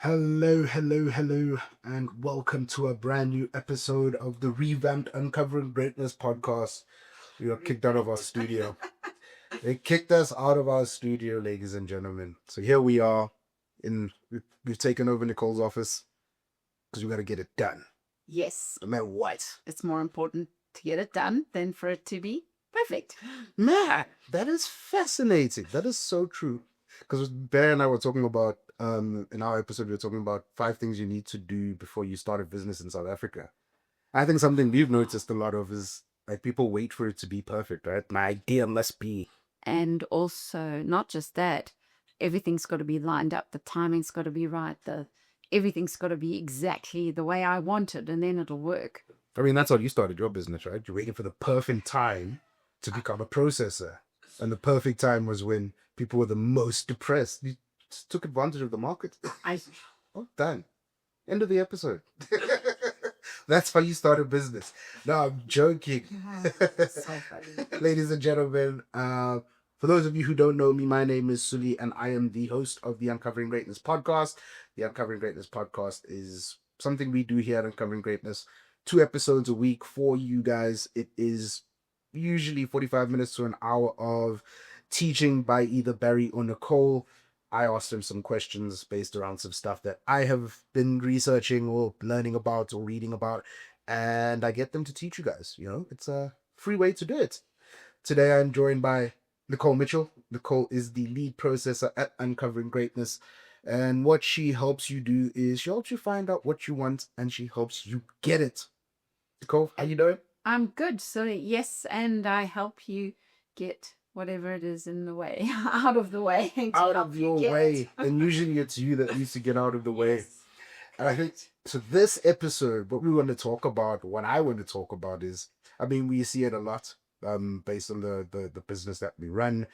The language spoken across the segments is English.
Hello, hello, hello, and welcome to a brand new episode of the revamped Uncovering Greatness podcast. We got kicked out of our studio. They kicked us out of our studio, ladies and gentlemen. So here we are. We've taken over Nicole's office because we got to get it done, Yes, no matter what. it's more important to get it done than for it to be perfect. Man, that is fascinating. That is so true. Because Bear and I were talking about in our episode, we were talking about 5 things you need to do before you start a business in South Africa. I think something we've noticed a lot of is like people wait for it to be perfect, right? My idea must be. And also, not just that, everything's got to be lined up. The timing's got to be right. The everything's got to be exactly the way I want it, and then it'll work. I mean, that's how you started your business, right? You're waiting for the perfect time to become a processor. And the perfect time was when people were the most depressed. You just took advantage of the market. I Oh, done. End of the episode. That's how you start a business. No, I'm joking. so funny. Ladies and gentlemen, for those of you who don't know me, my name is Suli, and I am the host of the Uncovering Greatness podcast. The Uncovering Greatness podcast is something we do here at Uncovering Greatness. 2 episodes a week for you guys. It is usually 45 minutes to an hour of teaching by either Barry or Nicole. I asked them some questions based around some stuff that I have been researching or learning about or reading about, and I get them to teach you guys. It's a free way to do it. Today I'm joined by Nicole Mitchell. Nicole is the lead processor at Uncovering Greatness, and what she helps you do is she helps you find out what you want and she helps you get it. Nicole, how you doing? I'm good. So yes, and I help you get whatever it is in the way out of the way. Out of your way. And usually it's you that needs to get out of the way. Yes. And I think so. This episode, what we want to talk about, what I want to talk about is, I mean, we see it a lot, based on the business that we run,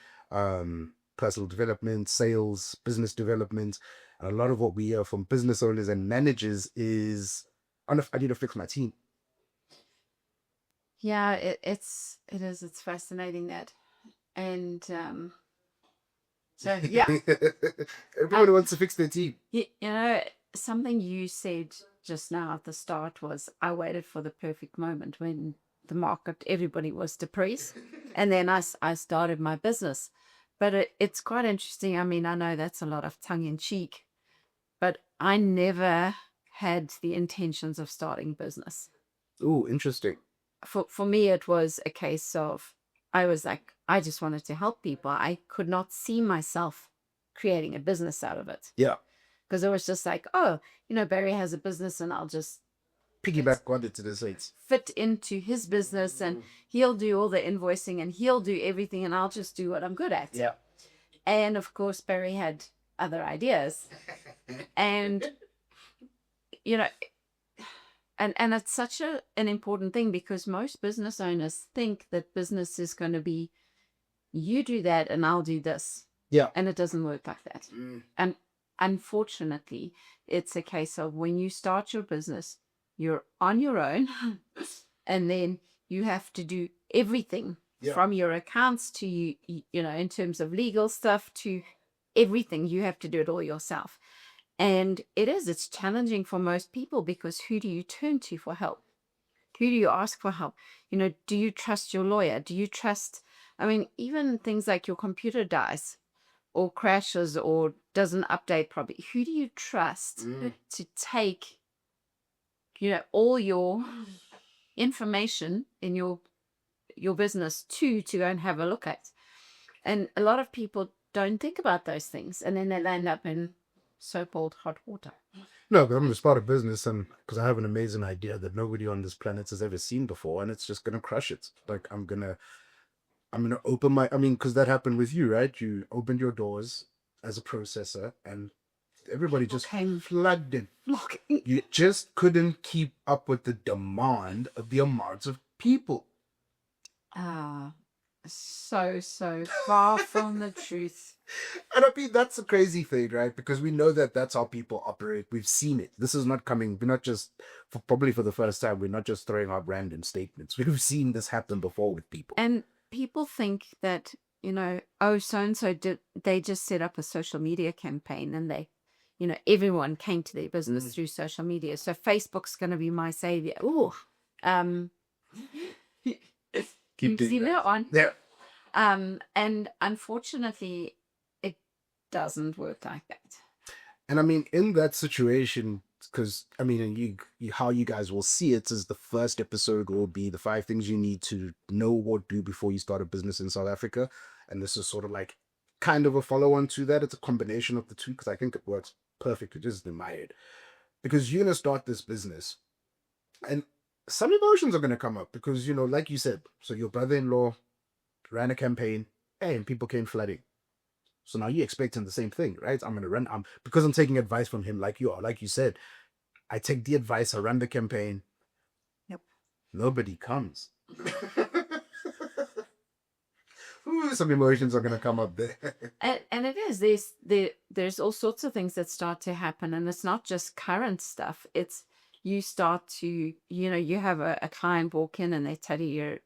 personal development, sales, business development, and a lot of what we hear from business owners and managers is, I need to fix my team. Yeah, it's fascinating that, and so yeah. Everybody wants to fix their team. Something you said just now at the start was I waited for the perfect moment when the market, everybody was depressed. And then I started my business. But it's quite interesting. I mean, I know that's a lot of tongue in cheek, but I never had the intentions of starting business. Oh, interesting. For me, it was a case of I was like, I just wanted to help people. I could not see myself creating a business out of it Yeah. because it was just like, oh, Barry has a business and I'll just Piggyback on it to the States. fit into his business and he'll do all the invoicing and he'll do everything and I'll just do what I'm good at. Yeah. And of course, Barry had other ideas. And, you know, and it's such an important thing because most business owners think that business is going to be, you do that and I'll do this. Yeah. And it doesn't work like that. And unfortunately, it's a case of when you start your business, you're on your own and then you have to do everything from your accounts to in terms of legal stuff to everything. You have to do it all yourself. And it's challenging for most people because who do you turn to for help? Who do you ask for help? Do you trust your lawyer? Do you trust, I mean, even things like your computer dies or crashes or doesn't update properly. Who do you trust to take, all your information in your business to go and have a look at? And a lot of people don't think about those things, and then they land up in so-called hot water. No, but I'm gonna start a business, and because I have an amazing idea that nobody on this planet has ever seen before, and it's just gonna crush it. Like I'm gonna open my. I mean, because that happened with you, right? You opened your doors as a processor, and everybody just came flooded. You just couldn't keep up with the demand of the amounts of people. So far from the truth. And I mean, that's a crazy thing, right? Because we know that that's how people operate. We've seen it. This is not coming. We're not just, probably for the first time, we're not just throwing out random statements. We've seen this happen before with people. And people think that, oh, so-and-so they just set up a social media campaign and they everyone came to their business through social media. So Facebook's going to be my savior. Ooh, Keep you've doing seen that that. one. Yeah. And unfortunately, it doesn't work like that. And I mean, in that situation, because I mean, and you, how you guys will see it is the first episode will be the 5 things you need to know or do before you start a business in South Africa. And this is sort of like kind of a follow on to that. It's a combination of the two because I think it works perfectly just in my head. Because you're going to start this business and some emotions are going to come up because, like you said, so your brother in law ran a campaign, hey, and people came flooding. So now you're expecting the same thing, right? I'm gonna run. Because I'm taking advice from him, like you are, like you said. I take the advice. I run the campaign. Yep. Nobody comes. Ooh, some emotions are gonna come up there. And it is there's all sorts of things that start to happen, and it's not just current stuff. It's you start to you have a client walk in and they tell you you're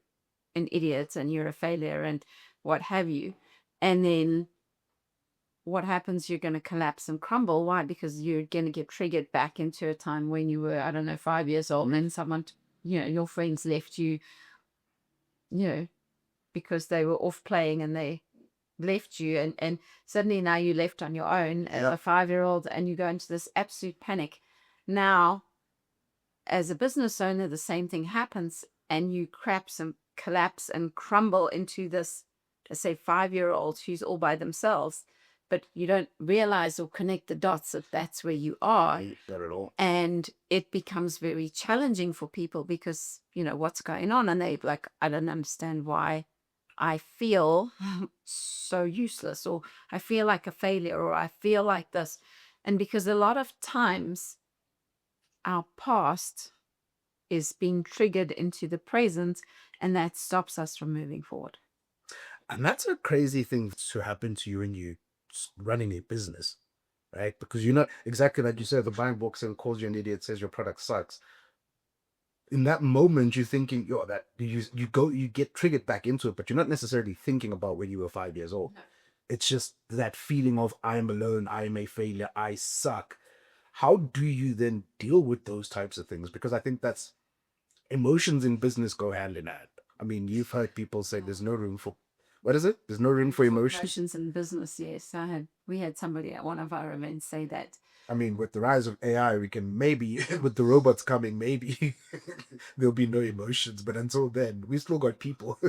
an idiot and you're a failure and what have you, and then what happens, you're going to collapse and crumble. Why? Because you're going to get triggered back into a time when you were, I don't know, 5 years old, and then someone, your friends left you, because they were off playing and they left you, and suddenly now you're left on your own, Yep. a 5-year-old, and you go into this absolute panic. Now, as a business owner, the same thing happens, and you collapse and crumble into this, let's say, 5-year-old who's all by themselves, but you don't realize or connect the dots that that's where you are. Not at all. And it becomes very challenging for people because, what's going on? And they like, I don't understand why I feel so useless, or I feel like a failure, or I feel like this. And because a lot of times our past is being triggered into the present, and that stops us from moving forward. And that's a crazy thing to happen to you when you running a business, right? Because you're not exactly like you said. The bank walks in, calls you an idiot, says your product sucks. In that moment, you're thinking, yo, that you get triggered back into it, but you're not necessarily thinking about when you were 5 years old. No. It's just that feeling of I'm alone, I am a failure, I suck. How do you then deal with those types of things? Because I think that's emotions in business go hand in hand. I mean, you've heard people say there's no room for what is it? There's no room for emotions. Emotions in business, yes. We had somebody at one of our events say that. I mean, with the rise of AI, we can maybe, with the robots coming, maybe there'll be no emotions. But until then, we still got people.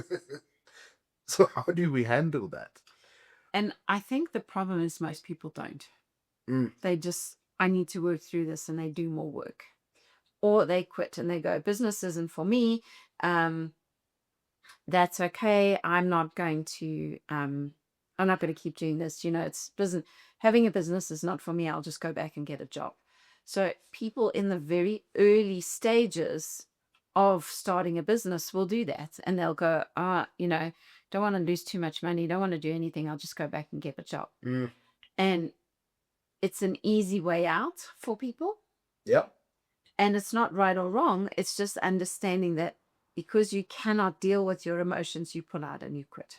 So how do we handle that? And I think the problem is most people don't. Mm. They just, I need to work through this, and they do more work. Or they quit and they go, business isn't for me. That's okay. I'm not going to keep doing this. It's business. Having a business is not for me. I'll just go back and get a job. So people in the very early stages of starting a business will do that, and they'll go, don't want to lose too much money, don't want to do anything, I'll just go back and get a job. And it's an easy way out for people. Yep. And it's not right or wrong. It's just understanding that because you cannot deal with your emotions, you pull out and you quit.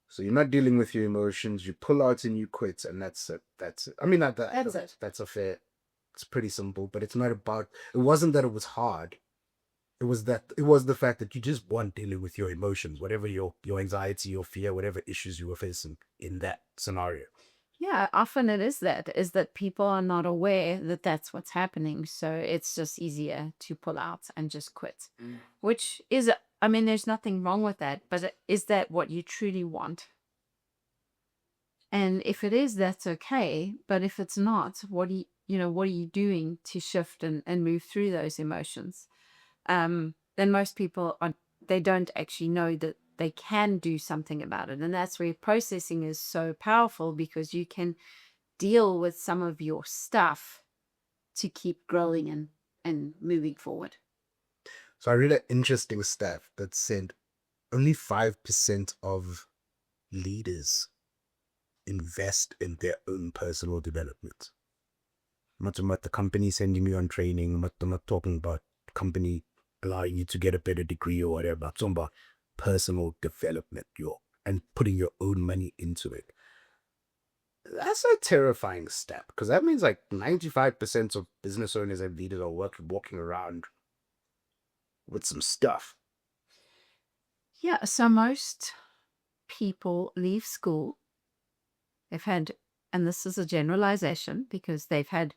So you're not dealing with your emotions, you pull out and you quit, and that's it. That's it. I mean, that's it. That's a fair. It's pretty simple, but it's not about. It wasn't that it was hard. It was the fact that you just weren't dealing with your emotions, whatever your anxiety, your fear, whatever issues you were facing in that scenario. Yeah, often it is that people are not aware that that's what's happening. So it's just easier to pull out and just quit, which is, I mean, there's nothing wrong with that, but is that what you truly want? And if it is, that's okay. But if it's not, what are you doing to shift and move through those emotions? Then most people they don't actually know that they can do something about it. And that's where processing is so powerful, because you can deal with some of your stuff to keep growing and moving forward. So I read an interesting stat that said only 5% of leaders invest in their own personal development. I'm not talking about the company sending you on training. I'm not talking about company allowing you to get a better degree or whatever. I'm talking about personal development, and putting your own money into it. That's a terrifying step because that means like 95% of business owners and leaders are walking around with some stuff. Yeah, so most people leave school. They've had, and this is a generalization because they've had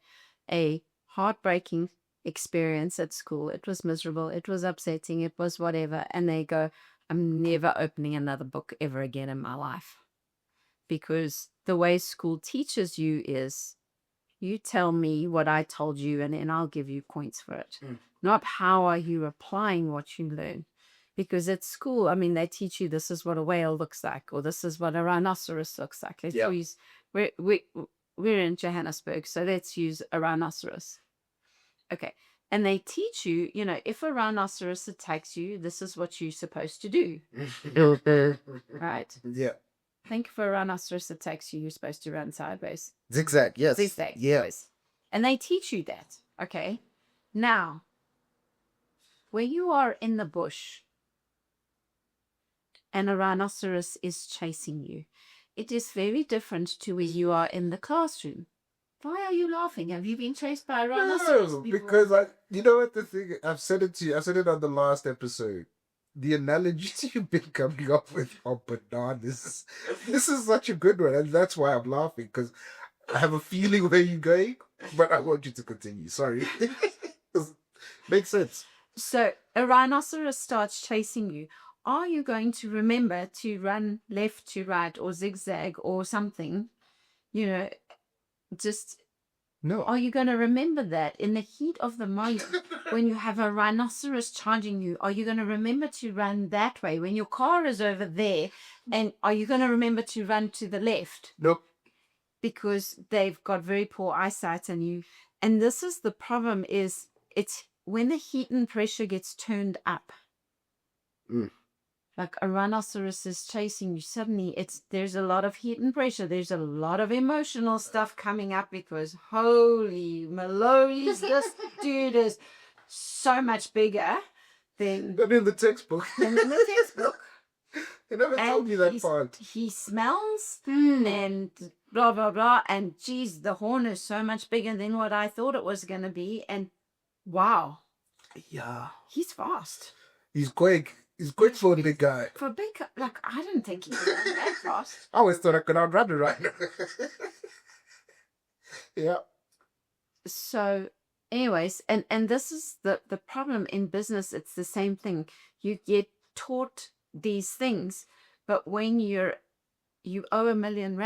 a heartbreaking experience at school. It was miserable, it was upsetting, it was whatever. And they go, I'm never opening another book ever again in my life. Because the way school teaches you is you tell me what I told you and then I'll give you points for it. Not how are you applying what you learn. Because at school, I mean, they teach you this is what a whale looks like, or this is what a rhinoceros looks like. Let's use, we're in Johannesburg, so let's use a rhinoceros. Okay. And they teach you, if a rhinoceros attacks you, this is what you're supposed to do. Right? Yeah. Think if a rhinoceros attacks you, you're supposed to run sideways. Zigzag, yes. Zigzag. Yeah. Boys. And they teach you that. Okay. Now, where you are in the bush and a rhinoceros is chasing you, it is very different to where you are in the classroom. Why are you laughing? Have you been chased by a rhinoceros No, before? because you know what the thing, I've said it to you, I said it on the last episode. The analogies you've been coming up with are bananas. This is such a good one, and that's why I'm laughing, because I have a feeling where you're going, but I want you to continue. Sorry. Makes sense. So a rhinoceros starts chasing you. Are you going to remember to run left to right or zigzag or something? Just No. are you going to remember that in the heat of the moment when you have a rhinoceros charging you? Are you going to remember to run that way when your car is over there? And are you going to remember to run to the left? Nope. Because they've got very poor eyesight and this is the problem is it's when the heat and pressure gets turned up. Like a rhinoceros is chasing you, suddenly there's a lot of heat and pressure. There's a lot of emotional stuff coming up because holy Maloney's, this dude is so much bigger than in the textbook. in the textbook. They never told me that part. He smells and blah, blah, blah. And geez, the horn is so much bigger than what I thought it was going to be. And wow. Yeah. He's fast. He's quick. He's quick for a big guy. For a big, like, I didn't think he was that fast. I always thought I could outrun it right now. Yeah. So, anyways, and this is the problem in business. It's the same thing. You get taught these things, but when you owe R1 million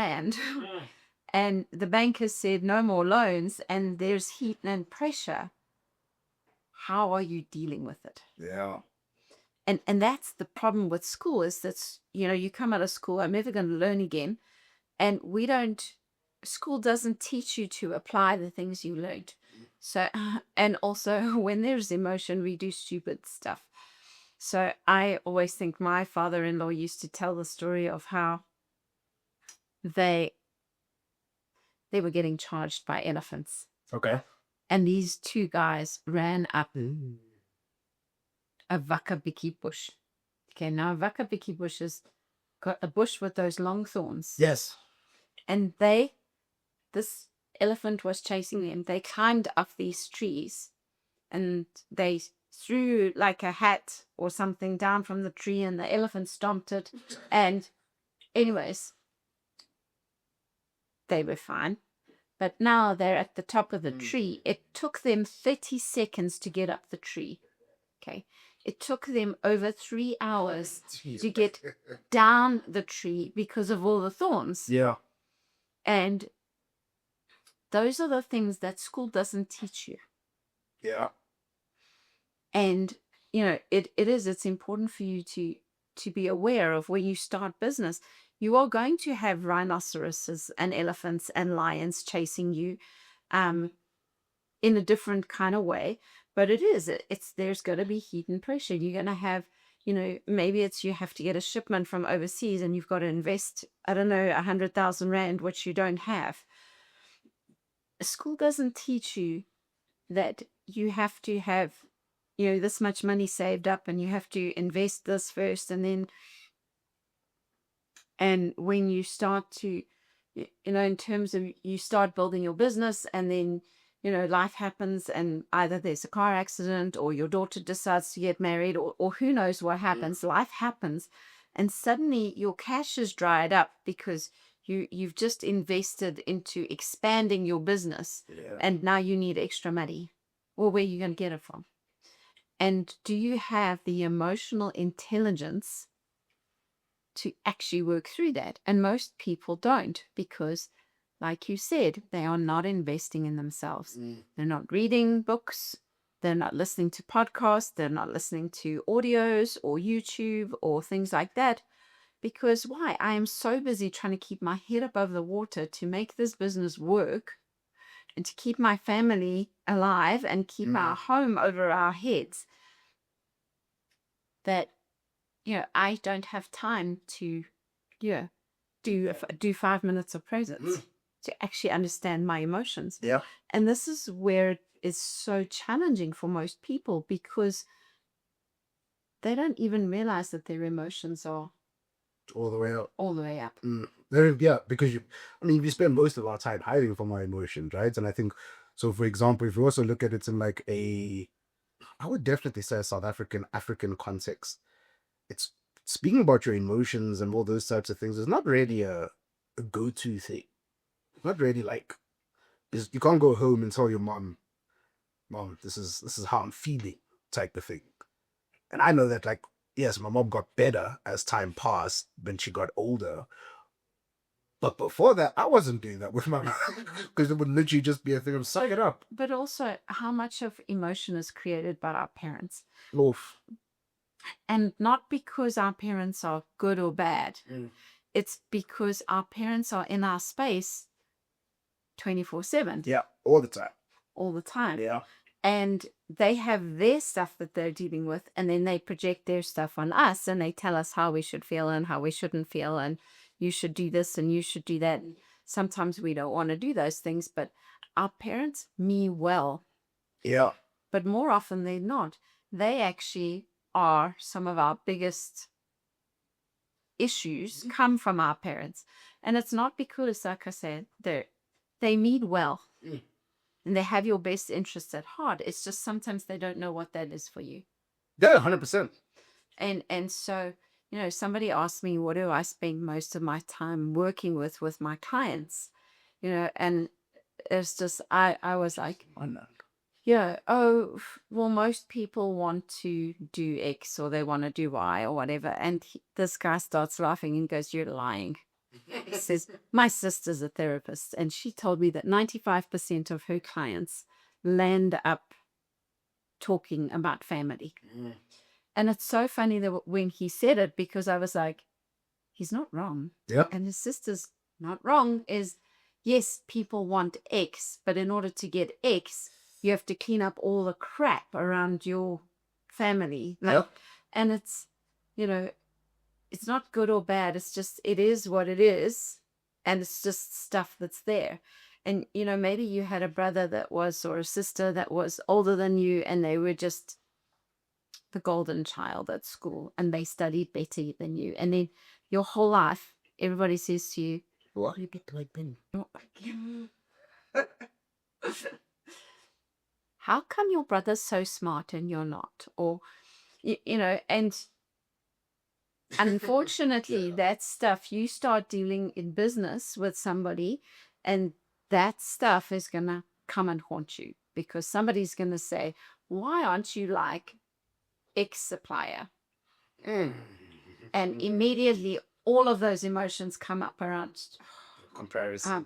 and the bank has said no more loans and there's heat and pressure, how are you dealing with it? Yeah. And that's the problem with school is that, you come out of school, I'm never going to learn again. And school doesn't teach you to apply the things you learned. So, and also when there's emotion, we do stupid stuff. So I always think my father-in-law used to tell the story of how they were getting charged by elephants. Okay. And these two guys ran up a Vakabiki bush. Okay, now Vakabiki bush is got a bush with those long thorns. Yes. And this elephant was chasing them. They climbed up these trees and they threw like a hat or something down from the tree and the elephant stomped it. And anyways, they were fine. But now they're at the top of the tree. It took them 30 seconds to get up the tree. Okay. It took them over 3 hours to get down the tree because of all the thorns. Yeah. And those are the things that school doesn't teach you. Yeah. And, it's important for you to be aware of when you start business. You are going to have rhinoceroses and elephants and lions chasing you in a different kind of way. But there's going to be heat and pressure. You're going to have, maybe you have to get a shipment from overseas and you've got to invest, I don't know, 100,000 Rand, which you don't have. School doesn't teach you that you have to have, this much money saved up and you have to invest this first. And when you start to in terms of you start building your business and then, life happens and either there's a car accident or your daughter decides to get married or who knows what happens. Life happens and suddenly your cash is dried up because you've just invested into expanding your business and now you need extra money. Well, where are you going to get it from? And do you have the emotional intelligence to actually work through that? And most people don't because, like you said, they are not investing in themselves. They're not reading books. They're not listening to podcasts. They're not listening to audios or YouTube or things like that. Because why? I am so busy trying to keep my head above the water to make this business work and to keep my family alive and keep our home over our heads that, I don't have time to, do 5 minutes of presence to actually understand my emotions. Yeah. And this is where it is so challenging for most people because they don't even realize that their emotions are All the way up. all the way up. Yeah, because we spend most of our time hiding from our emotions, right? And I think, so for example, if you also look at it in like I would definitely say a South African context, it's speaking about your emotions and all those types of things is not really a go-to thing. It's not really like, you can't go home and tell your mom, this is how I'm feeling type of thing. And I know that, like, yes, my mom got better as time passed when she got older. But before that, I wasn't doing that with my mom because it would literally just be a thing of suck it up. But also, how much of emotion is created by our parents? Oof. And not because our parents are good or bad. It's because our parents are in our space 24/7. Yeah, all the time. All the time. Yeah. And they have their stuff that they're dealing with, and then they project their stuff on us and they tell us how we should feel and how we shouldn't feel, and you should do this and you should do that. And sometimes we don't want to do those things, but our parents mean well. Yeah. But more often than not, they actually are some of our biggest issues come from our parents. And it's not because, like I said, they mean well and they have your best interests at heart. It's just sometimes they don't know what that is for you. Yeah, 100%. And so, somebody asked me, what do I spend most of my time working with my clients? And it's just, I was like, Oh, no. yeah, oh, well, most people want to do X or they want to do Y or whatever. And this guy starts laughing and goes, you're lying. He says, my sister's a therapist, and she told me that 95% of her clients land up talking about family. And it's so funny that when he said it, because I was like, he's not wrong. Yeah. And his sister's not wrong is, yes, people want X, but in order to get X, you have to clean up all the crap around your family. Yeah. And it's, it's not good or bad. It's just, it is what it is. And it's just stuff that's there. And, maybe you had a brother that was, or a sister that was older than you, and they were just the golden child at school and they studied better than you. And then your whole life, everybody says to you, Why you get like Ben? how come your brother's so smart and you're not? Or, and unfortunately, that stuff, you start dealing in business with somebody and that stuff is going to come and haunt you because somebody's going to say, why aren't you like X supplier? And immediately all of those emotions come up around Comparison.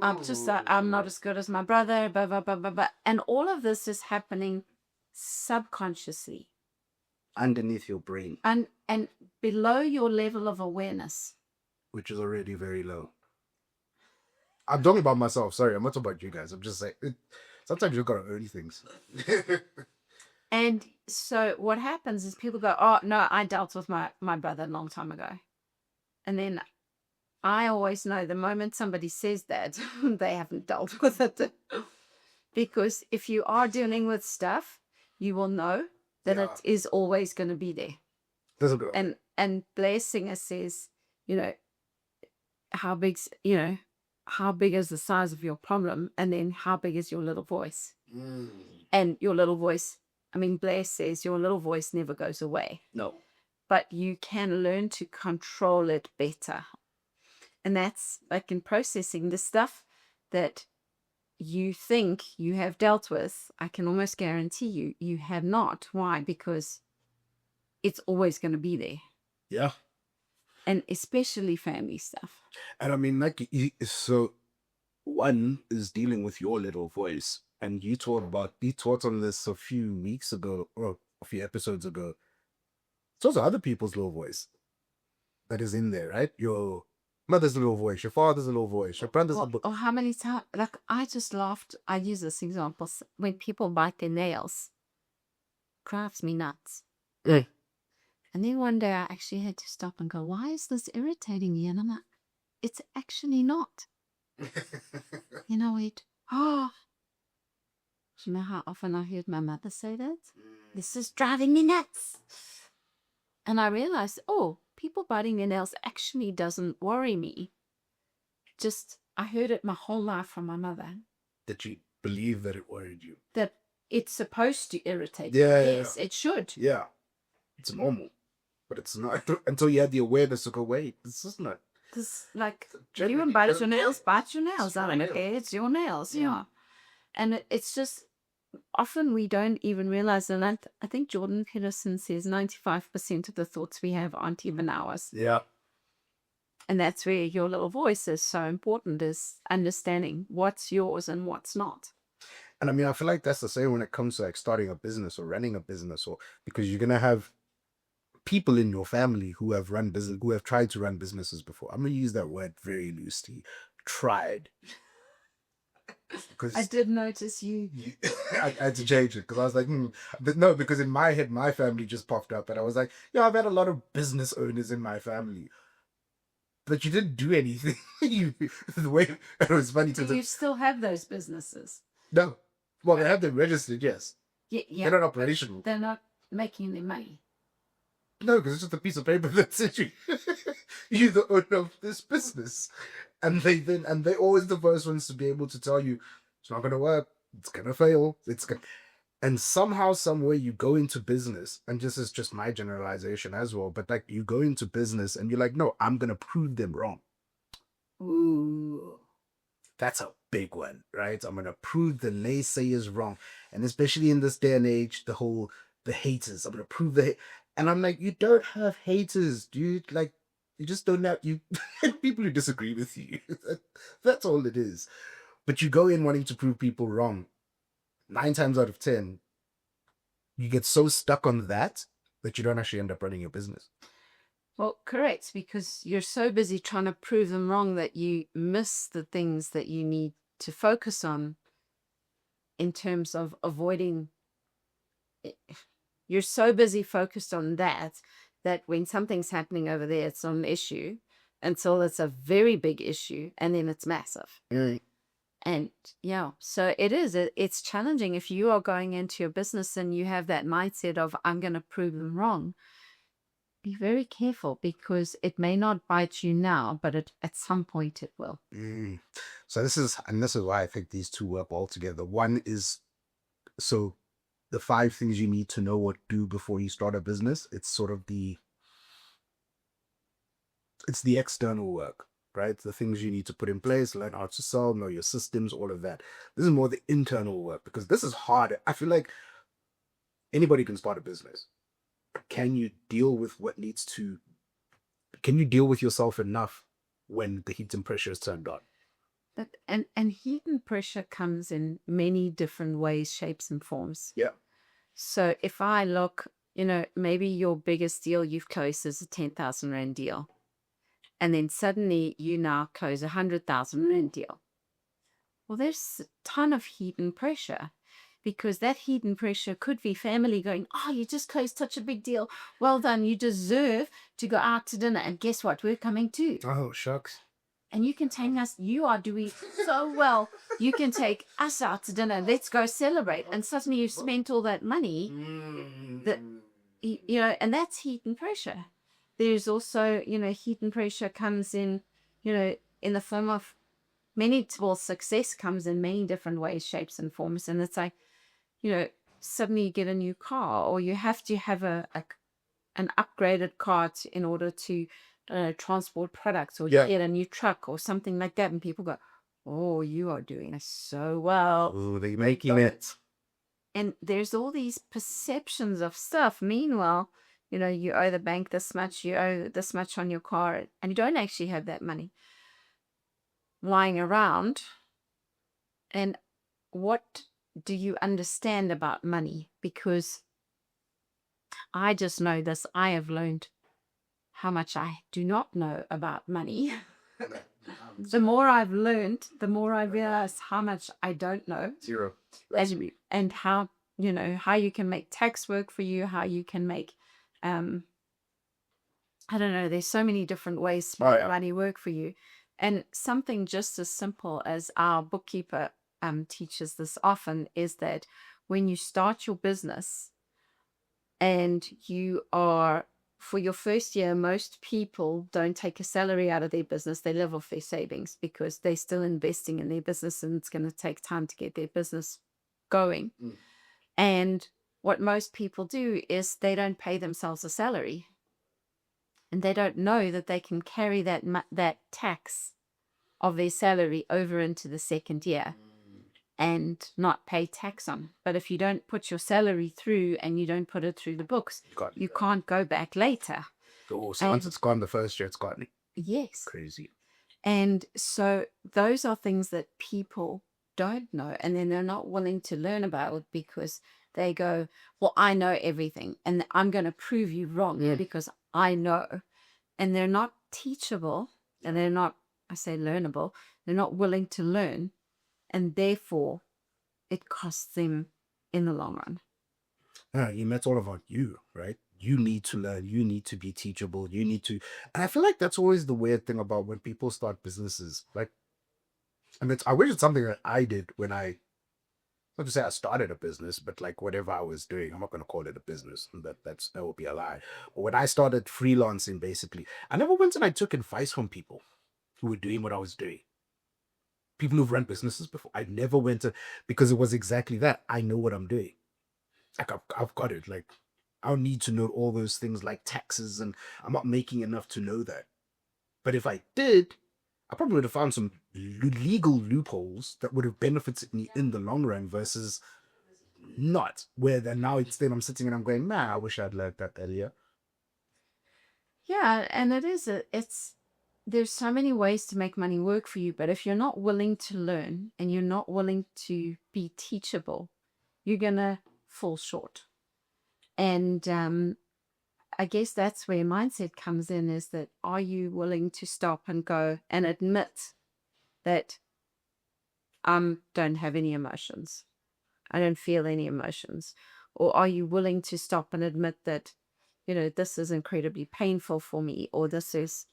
I'm not as good as my brother, blah, blah, blah, blah, blah. And all of this is happening subconsciously. Underneath your brain. And below your level of awareness. Which is already very low. I'm talking about myself. Sorry, I'm not talking about you guys. I'm just saying, sometimes you've got to own things. And so what happens is people go, oh, no, I dealt with my brother a long time ago. And then I always know the moment somebody says that, they haven't dealt with it. Because if you are dealing with stuff, you will know that it is always going to be there. And Blair Singer says, how big's, how big is the size of your problem, and then how big is your little voice. And your little voice, I mean, Blair says your little voice never goes away. No. But you can learn to control it better. And that's like in processing the stuff that you think you have dealt with, I can almost guarantee you have not. Why? Because it's always going to be there. Yeah. And especially family stuff. And I mean, like, so one is dealing with your little voice. And you taught on this a few weeks ago, or a few episodes ago. It's also other people's little voice that is in there, right? Your mother's little voice, your father's little voice, your brother's little. Or how many times, like, I just laughed. I use this example when people bite their nails, drives me nuts. Mm. And then one day I actually had to stop and go, why is this irritating me? And I'm like, it's actually not. It, do you know how often I heard my mother say that? This is driving me nuts. And I realized, people biting their nails actually doesn't worry me. Just, I heard it my whole life from my mother. That you believe that it worried you. That it's supposed to irritate you. Yes, it should. Yeah. It's normal. But it's not until you had the awareness to go, wait, this is not. This, like, you and bite your nails, bite your nails. I don't care, it's your nails, yeah. And it's just, often we don't even realize, and I think Jordan Peterson says 95% of the thoughts we have aren't even ours. Yeah. And that's where your little voice is so important, is understanding what's yours and what's not. And I mean, I feel like that's the same when it comes to like starting a business or running a business, or because you're gonna have people in your family who have tried to run businesses before. I'm gonna use that word very loosely. Tried. Because I did notice you. I had to change it because I was like, But no, because in my head, my family just popped up, and I was like, yeah, I've had a lot of business owners in my family. But you didn't do anything. The way it was funny to. Do you still have those businesses? No. Well, they have them registered, yes. Yeah. They're not operational. They're not making any money. No, because it's just a piece of paper that says you're the owner of this business. And they're always the first ones to be able to tell you it's not gonna work, it's gonna fail, and somehow, some way you go into business, and this is just my generalization as well, but like you go into business and you're like, no, I'm gonna prove them wrong. Ooh. That's a big one, right? I'm gonna prove the naysayers wrong. And especially in this day and age, the haters. I'm gonna prove and I'm like, you don't have haters, dude. Like, you just don't have people who disagree with you. That's all it is. But you go in wanting to prove people wrong. 9 times out of 10, you get so stuck on that you don't actually end up running your business. Well, correct, because you're so busy trying to prove them wrong that you miss the things that you need to focus on in terms of avoiding. You're so busy focused on that when something's happening over there, it's not an issue until it's a very big issue, and then it's massive. Mm. And yeah, so it's challenging if you are going into your business and you have that mindset of, I'm going to prove them wrong. Be very careful, because it may not bite you now, but at some point it will. So this is why I think these two work all together. One is, so the 5 things you need to know or do before you start a business. It's sort of it's the external work, right? The things you need to put in place, learn how to sell, know your systems, all of that. This is more the internal work, because this is hard. I feel like anybody can start a business. Can you deal with can you deal with yourself enough when the heat and pressure is turned on? And heat and pressure comes in many different ways, shapes, and forms. Yeah. So if I look, maybe your biggest deal you've closed is a 10,000 Rand deal. And then suddenly you now close 100,000 Rand deal. Well, there's a ton of heat and pressure, because that heat and pressure could be family going, you just closed such a big deal. Well done. You deserve to go out to dinner. And guess what? We're coming too. Oh, shucks. And you can take us, you are doing so well. You can take us out to dinner. Let's go celebrate. And suddenly you've spent all that money. And that's heat and pressure. There's also, heat and pressure comes in in the form of many, well, success comes in many different ways, shapes, and forms. And it's like, suddenly you get a new car, or you have to have an upgraded car in order to transport products, or you get a new truck or something like that. And people go, oh, you are doing so well. Oh, they're making it. And there's all these perceptions of stuff. Meanwhile, you owe the bank this much, you owe this much on your car, and you don't actually have that money lying around. And what do you understand about money? Because I just know this. I have learned how much I do not know about money. The more I've learned, the more I realize how much I don't know. Zero. And how, how you can make tax work for you, how you can make, I don't know, there's so many different ways to make money work for you. And something just as simple as our bookkeeper teaches this often is that when you start your business and you are, for your first year, most people don't take a salary out of their business. They live off their savings because they're still investing in their business, and it's going to take time to get their business going. And what most people do is they don't pay themselves a salary, and they don't know that they can carry that tax of their salary over into the second year and not pay tax on. But if you don't put your salary through and you don't put it through the books, you can't go back later. So once it's gone the first year, it's gone. Yes. Crazy. And so those are things that people don't know, and then they're not willing to learn about it because they go, well, I know everything and I'm going to prove you wrong because I know. And they're not teachable, and they're not, I say learnable, they're not willing to learn, and therefore it costs them in the long run. That's all about you, right? You need to learn, you need to be teachable, you need to, and I feel like that's always the weird thing about when people start businesses. Like, and I wish it's something that I did when not to say I started a business, but like whatever I was doing, I'm not going to call it a business. That would be a lie. But when I started freelancing, basically, I never went and I took advice from people who were doing what I was doing. People who've run businesses before. I never went to, because it was exactly that. I know what I'm doing. Like I've got it. Like I don't need to know all those things like taxes, and I'm not making enough to know that. But if I did, I probably would have found some legal loopholes that would have benefited me in the long run versus not. Where then now instead I'm sitting and I'm going, man, I wish I'd learned that earlier. Yeah, and there's so many ways to make money work for you, but if you're not willing to learn and you're not willing to be teachable, you're gonna fall short. And I guess that's where mindset comes in, is that are you willing to stop and go and admit that I don't have any emotions? I don't feel any emotions. Or are you willing to stop and admit that, this is incredibly painful for me, or this is,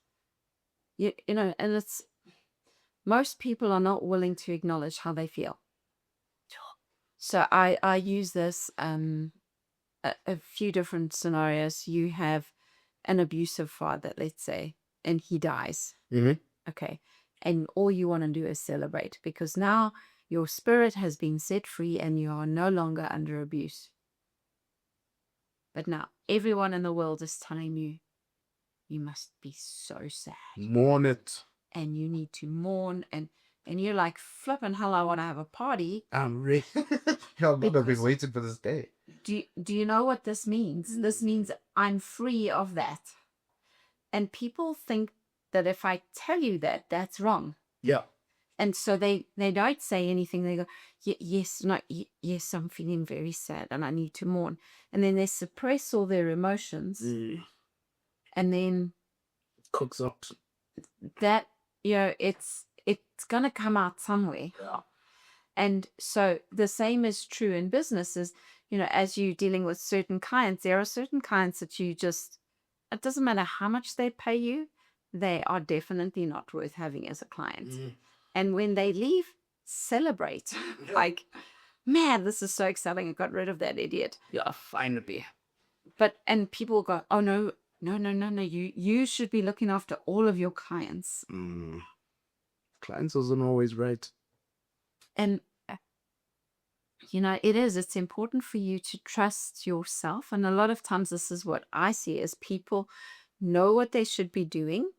and it's, most people are not willing to acknowledge how they feel. So I use this a few different scenarios. You have an abusive father, let's say, and he dies. Okay. And all you want to do is celebrate because now your spirit has been set free and you are no longer under abuse. But now everyone in the world is telling you, you must be so sad. Mourn it. And you need to mourn. And you're like, flipping hell, I want to have a party. I'm really, I've been waiting for this day. Do you know what this means? This means I'm free of that. And people think that if I tell you that, that's wrong. Yeah. And so they don't say anything. They go, yes, no, yes, I'm feeling very sad and I need to mourn. And then they suppress all their emotions. And then it cooks up. That, it's going to come out somewhere. Yeah. And so the same is true in businesses. As you're dealing with certain clients, there are certain clients that you just, it doesn't matter how much they pay you, they are definitely not worth having as a client. And when they leave, celebrate. Like, man, this is so exciting. I got rid of that idiot. Yeah, finally. And people go, oh no, No, no, no, no. You should be looking after all of your clients. Clients isn't always right. And it's important for you to trust yourself. And a lot of times this is what I see is people know what they should be doing,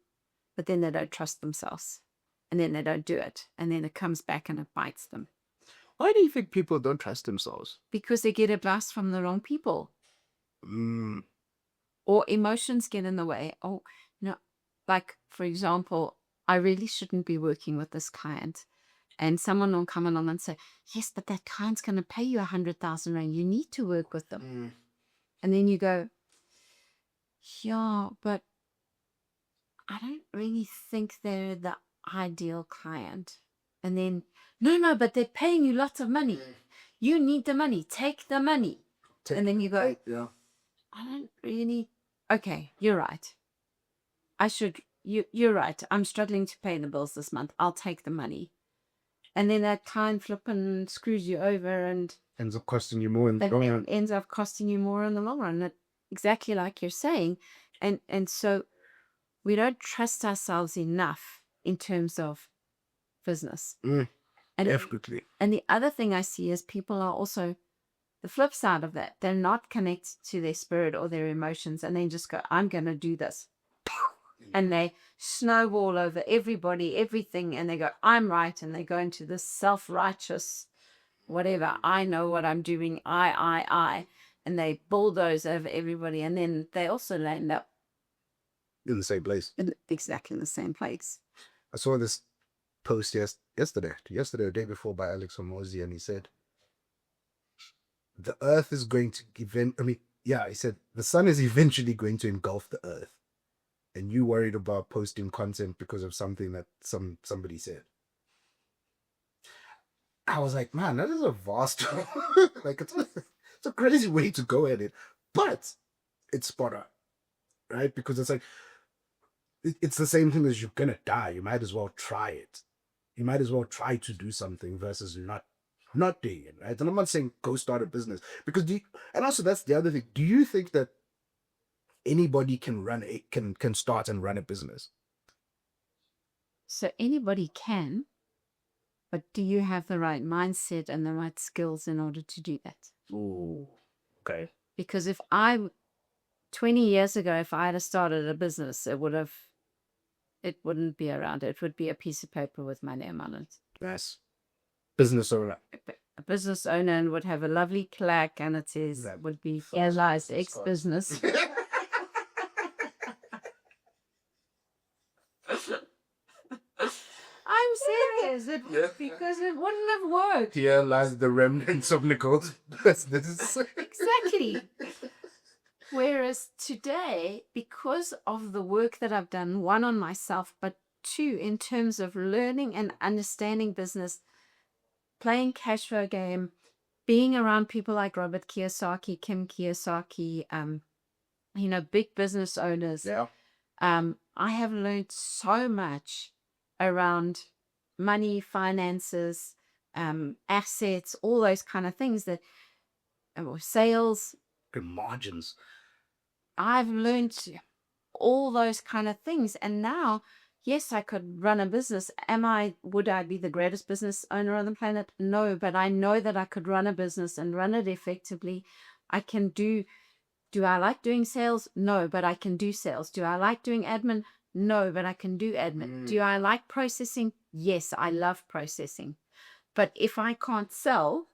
but then they don't trust themselves. And then they don't do it. And then it comes back and it bites them. Why do you think people don't trust themselves? Because they get advice from the wrong people. Or emotions get in the way. Oh, like, for example, I really shouldn't be working with this client. And someone will come along and say, yes, but that client's going to pay you 100,000 rand. You need to work with them. And then you go, yeah, but I don't really think they're the ideal client. And then, no, but they're paying you lots of money. You need the money. Take the money. And then you go, I don't really. Okay, you're right. You're right. I'm struggling to pay the bills this month. I'll take the money. And then that client flipping screws you over and ends up costing you more in the long run. Ends up costing you more in the long run. Exactly like you're saying. And so we don't trust ourselves enough in terms of business. Definitely. And the other thing I see is people are also the flip side of that. They're not connected to their spirit or their emotions, and then just go, I'm going to do this. And they snowball over everybody, everything, and they go, I'm right. And they go into this self-righteous, whatever, I know what I'm doing, I. And they bulldoze over everybody. And then they also end up in the same place. Exactly in the same place. I saw this post yesterday or day before by Alex Hormozy, and he said, the earth is going to he said, the sun is eventually going to engulf the earth. And you worried about posting content because of something that somebody said. I was like, man, that is a vast like it's a crazy way to go at it. But it's spot on. Right? Because it's like it's the same thing as you're gonna die. You might as well try it. You might as well try to do something versus not doing it, right? And I'm not saying go start a business because and also that's the other thing. Do you think that anybody can start and run a business? So anybody can, but do you have the right mindset and the right skills in order to do that? Ooh, okay. Because 20 years ago, if I had started a business, it wouldn't be around. It would be a piece of paper with my name on it. Yes. Business owner. A business owner and would have a lovely plaque, and it says that would be Eli's ex-business. I'm serious. Because it wouldn't have worked. Here lies the remnants of Nicole's business. Exactly. Whereas today, because of the work that I've done, one, on myself, but two, in terms of learning and understanding business, playing cash flow game, being around people like Robert Kiyosaki, Kim Kiyosaki, big business owners. Yeah. I have learned so much around money, finances, assets, all those kind of things sales. Good margins. I've learned all those kind of things. And now, yes, I could run a business. Would I be the greatest business owner on the planet? No, but I know that I could run a business and run it effectively. I can do I like doing sales? No, but I can do sales. Do I like doing admin? No, but I can do admin. Do I like processing? Yes, I love processing. But if I can't sell,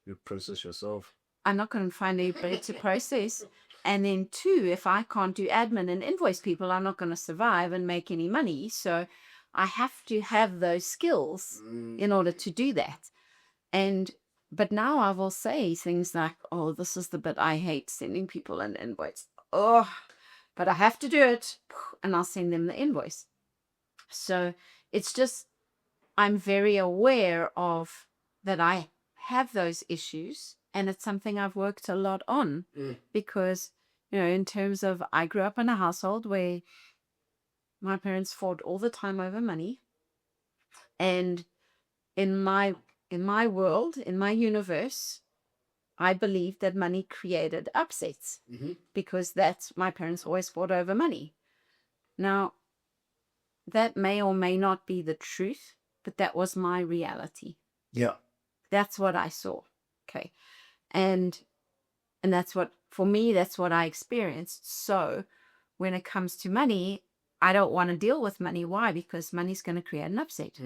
you process yourself. I'm not going to find anybody to process. And then two, if I can't do admin and invoice people, I'm not going to survive and make any money. So I have to have those skills in order to do that. But now I will say things like, oh, this is the bit I hate, sending people an invoice. Oh, but I have to do it. And I'll send them the invoice. So it's just, I'm very aware of that I have those issues. And it's something I've worked a lot on because, in terms of, I grew up in a household where my parents fought all the time over money. And in my world, in my universe, I believed that money created upsets because that's my parents always fought over money. Now, that may or may not be the truth, but that was my reality. Yeah. That's what I saw. Okay. And that's what, for me, that's what I experienced. So when it comes to money, I don't want to deal with money. Why? Because money's going to create an upset.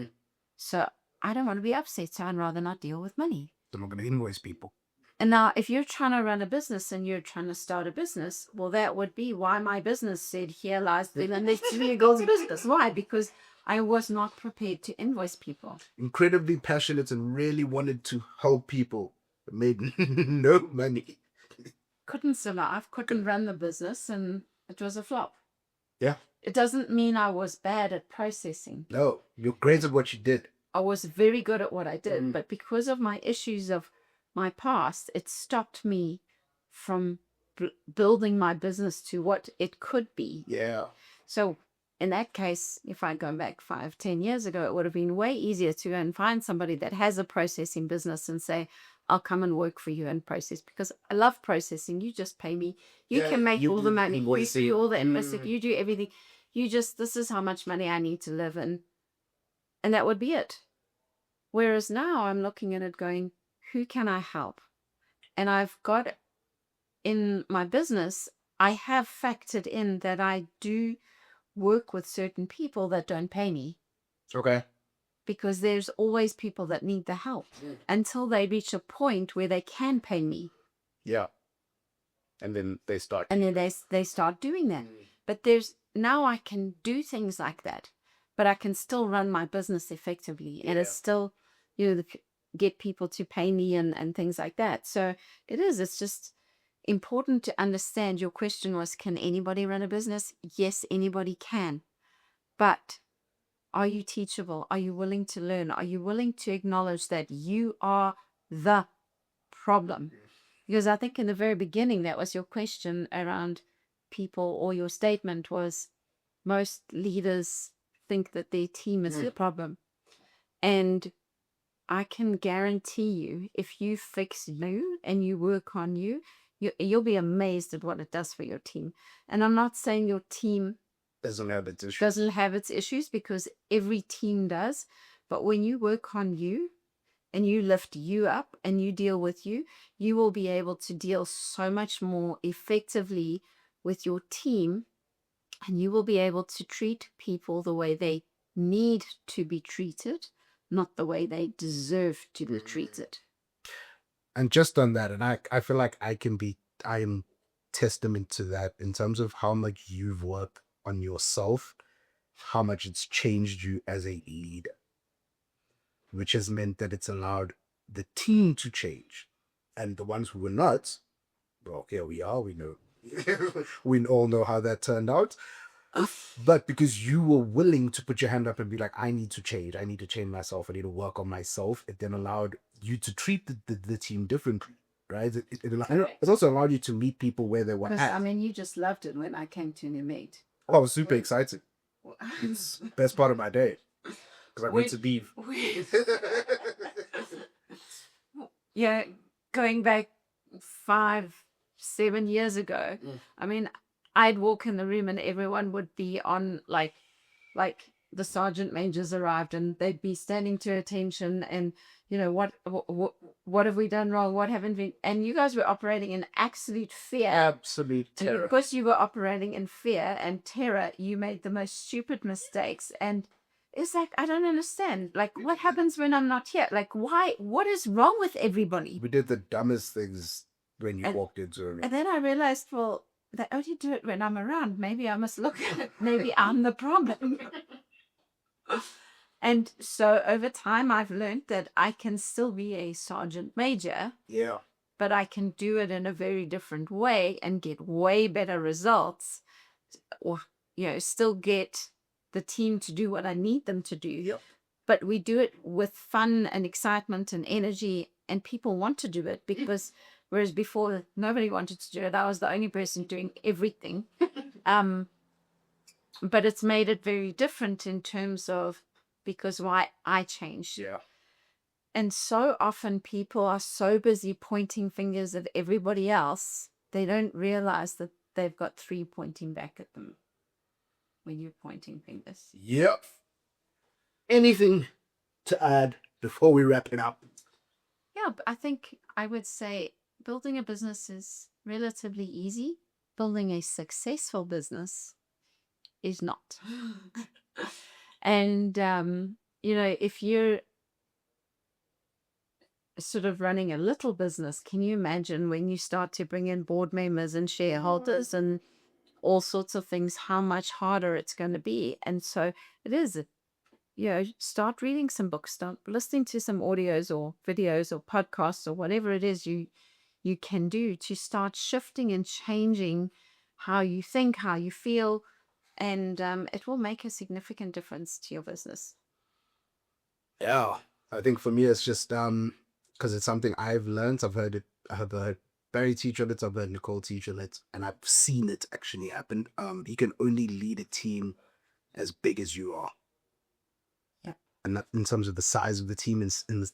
So I don't want to be upset. So I'd rather not deal with money. I'm not going to invoice people. And now, if you're trying to run a business and you're trying to start a business, well, that would be why my business said, here lies the legal's business. Why? Because I was not prepared to invoice people. Incredibly passionate and really wanted to help people, but made no money. Couldn't survive, couldn't run the business, and it was a flop. Yeah. It doesn't mean I was bad at processing. No, you're great at what you did. I was very good at what I did, but because of my issues of my past, it stopped me from building my business to what it could be. Yeah. So in that case, if I'd gone back 5-10 years ago, it would have been way easier to go and find somebody that has a processing business and say, I'll come and work for you and process, because I love processing. You just pay me. You can make all the money. You do all the investment. You do everything. This is how much money I need to live in. And that would be it. Whereas now I'm looking at it going, who can I help? And I've got in my business, I have factored in that I do work with certain people that don't pay me. Okay. Because there's always people that need the help until they reach a point where they can pay me. Yeah. And then they start. And then they start doing that. But now I can do things like that, but I can still run my business effectively. And it's still, get people to pay me and things like that. So it's just important to understand. Your question was, can anybody run a business? Yes, anybody can. But are you teachable? Are you willing to learn? Are you willing to acknowledge that you are the problem? Because I think in the very beginning, that was your question around people, or your statement was, most leaders think that their team is the problem. And I can guarantee you, if you fix you and you work on you'll be amazed at what it does for your team. And I'm not saying your team doesn't have its issues, because every team does. But when you work on you and you lift you up and you deal with you will be able to deal so much more effectively with your team, and you will be able to treat people the way they need to be treated, not the way they deserve to be treated. And just on that, and I feel like I am testament to that in terms of how much you've worked on yourself, how much it's changed you as a leader, which has meant that it's allowed the team to change. And the ones who were not, well, here we are, we know. We all know how that turned out. But because you were willing to put your hand up and be like, I need to change myself, I need to work on myself, it then allowed you to treat the team differently, right? It's also allowed you to meet people where they were at. I mean, you just loved it when I came to New Meet. Oh, I was super excited. It's the best part of my day, because I went to leave. Yeah, going back 5-7 years ago, I mean, I'd walk in the room and everyone would be on like the sergeant majors arrived and they'd be standing to attention, and what have we done wrong? What haven't we? And you guys were operating in absolute fear. Absolute terror. Because you were operating in fear and terror, you made the most stupid mistakes. And it's like, I don't understand. Like, what happens when I'm not here? Like, why? What is wrong with everybody? We did the dumbest things when you walked into a room. And then I realized, well, they only do it when I'm around. Maybe I must look at it. Maybe I'm the problem. And so over time, I've learned that I can still be a sergeant major. Yeah. But I can do it in a very different way and get way better results, or, still get the team to do what I need them to do. Yep. But we do it with fun and excitement and energy, and people want to do it, because whereas before nobody wanted to do it, I was the only person doing everything. But it's made it very different in terms of, because why I changed. Yeah. And so often people are so busy pointing fingers at everybody else, they don't realize that they've got three pointing back at them when you're pointing fingers. Yep. Anything to add before we wrap it up? Yeah, I think I would say building a business is relatively easy. Building a successful business is not. And, if you're sort of running a little business, can you imagine when you start to bring in board members and shareholders and all sorts of things, how much harder it's going to be? And so it is, start reading some books, start listening to some audios or videos or podcasts or whatever it is you can do to start shifting and changing how you think, how you feel, and it will make a significant difference to your business. Yeah, I think for me it's just because it's something I've learned. I've heard Barry teach it, I've heard Nicole teach it, and I've seen it actually happen. You can only lead a team as big as you are, Yeah. and not in terms of the size of the team, in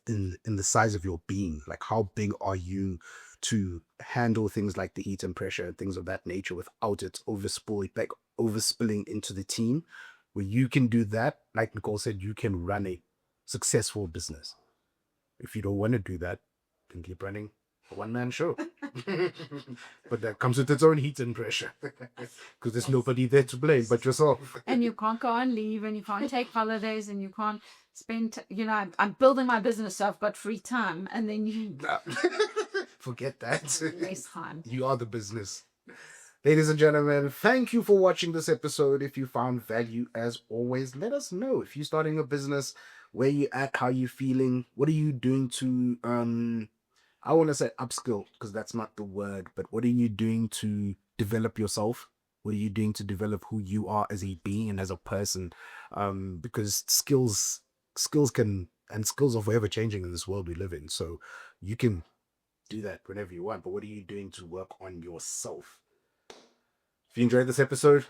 the size of your being. Like, how big are you to handle things like the heat and pressure and things of that nature without it overspilling into the team? Where you can do that, like Nicole said, you can run a successful business. If you don't want to do that, then keep running a one-man show. But that comes with its own heat and pressure, because there's nobody there to blame but yourself. And you can't go on leave, and you can't take holidays, and you can't spend, I'm building my business, so I've got free time, and then you No. Forget that. waste time. You are the business. Ladies and gentlemen, thank you for watching this episode. If you found value, as always, let us know. If you're starting a business, where you at, how you feeling, what are you doing to I want to say upskill, because that's not the word, but what are you doing to develop yourself? What are you doing to develop who you are as a being and as a person? Because skills can, and skills are forever changing in this world we live in. So you can do that whenever you want, but what are you doing to work on yourself? If you enjoyed this episode,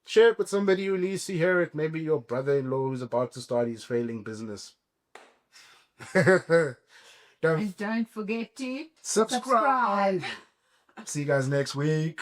share it with somebody who needs to hear it. Maybe your brother-in-law who's about to start his failing business. And don't forget to Subscribe. See you guys next week.